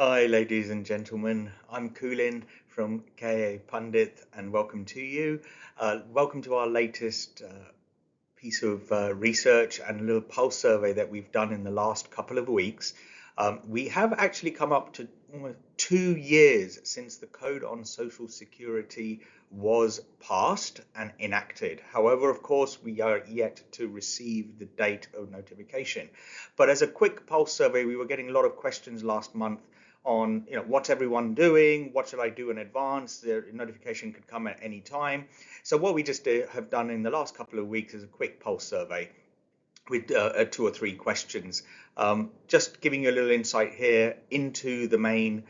Hi, ladies and gentlemen. I'm Kulin from KA Pandit, and welcome to you. Welcome to our latest piece of research and a little pulse survey that we've done in the last couple of weeks. We have actually come up to almost 2 years since the Code on Social Security was passed and enacted. However, of course, we are yet to receive the date of notification. But as a quick pulse survey, we were getting a lot of questions last month on, what's everyone doing? What should I do in advance? The notification could come at any time. So what we just have done in the last couple of weeks is a quick pulse survey with two or three questions, just giving you a little insight here into the main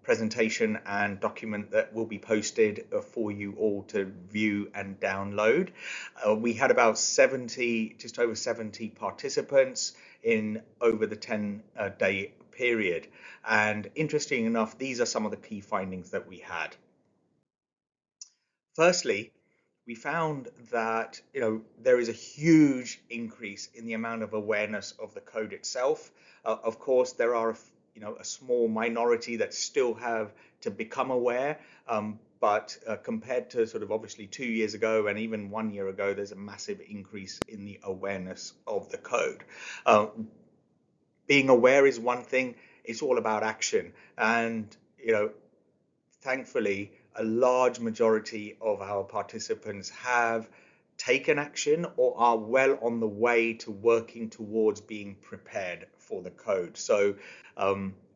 presentation and document that will be posted for you all to view and download. We had about 70, just over 70 participants in over the 10-day period. And interesting enough, these are some of the key findings that we had. Firstly, we found that there is a huge increase in the amount of awareness of the code itself. Of course, there are a small minority that still have to become aware, but compared to sort of obviously 2 years ago and even 1 year ago, there's a massive increase in the awareness of the code. Being aware is one thing; it's all about action, and thankfully, a large majority of our participants have taken action or are well on the way to working towards being prepared for the code. So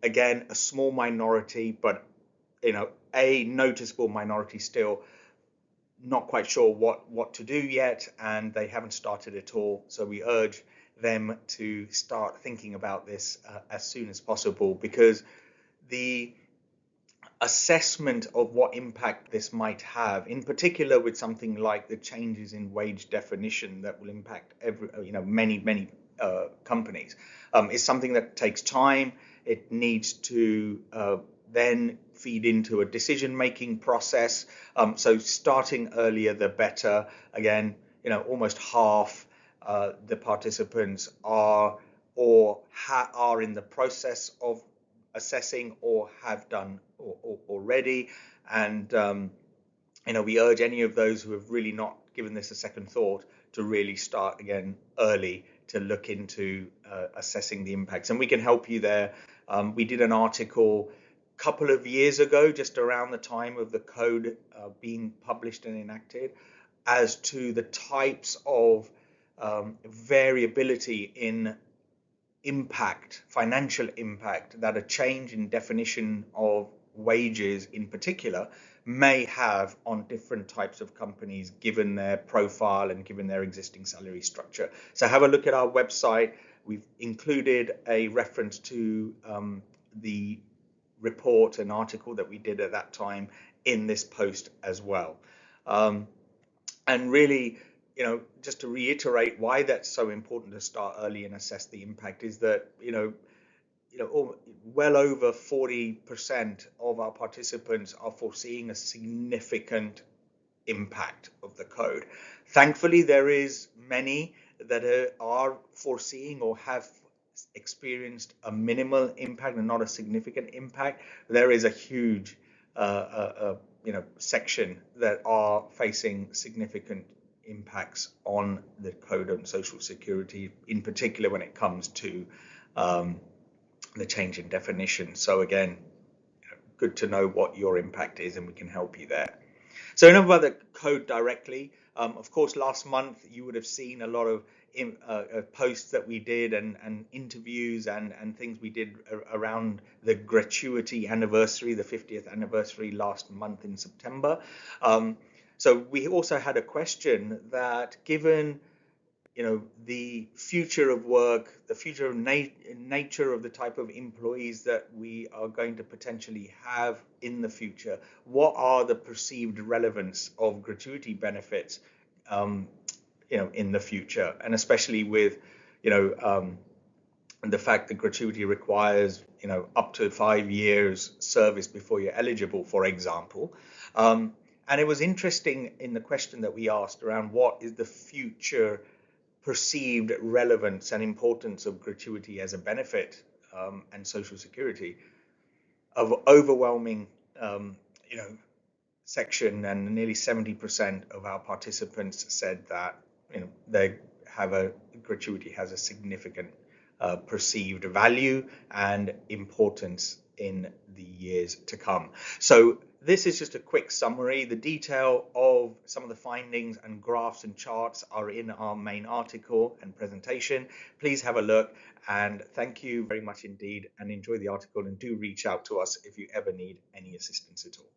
again, a small minority, but a noticeable minority still not quite sure what to do yet, and they haven't started at all. So we urge them to start thinking about this as soon as possible, because the assessment of what impact this might have, in particular with something like the changes in wage definition that will impact many companies, is something that takes time. It needs to then feed into a decision-making process. So starting earlier, the better. Again, almost half the participants are in the process of assessing or have done already, and we urge any of those who have really not given this a second thought to really start again early to look into assessing the impacts, and we can help you there. We did an article a couple of years ago, just around the time of the code being published and enacted, as to the types of variability in impact, financial impact, that a change in definition of wages in particular may have on different types of companies given their profile and given their existing salary structure. So have a look at our website. We've included a reference to the report and article that we did at that time in this post as well. And really, just to reiterate why that's so important to start early and assess the impact is that, well over 40% of our participants are foreseeing a significant impact of the code. Thankfully, there is many that are foreseeing or have experienced a minimal impact and not a significant impact. There is a huge section that are facing significant impacts on the code on social security, in particular when it comes to the change in definition. So again, good to know what your impact is, and we can help you there. So enough about the code directly. Of course, last month you would have seen a lot of posts that we did and interviews and things we did around the gratuity anniversary, the 50th anniversary last month in September. So we also had a question that, given the future of work, the future of nature of the type of employees that we are going to potentially have in the future, what are the perceived relevance of gratuity benefits in the future, and especially with the fact that gratuity requires up to 5 years service before you're eligible, for example. And it was interesting in the question that we asked around what is the future perceived relevance and importance of gratuity as a benefit and social security. of overwhelming, you know, section, and nearly 70% of our participants said that, you know, they have a gratuity has a significant perceived value and importance in the years to come. So this is just a quick summary. The detail of some of the findings and graphs and charts are in our main article and presentation. Please have a look, and thank you very much indeed, and enjoy the article, and do reach out to us if you ever need any assistance at all.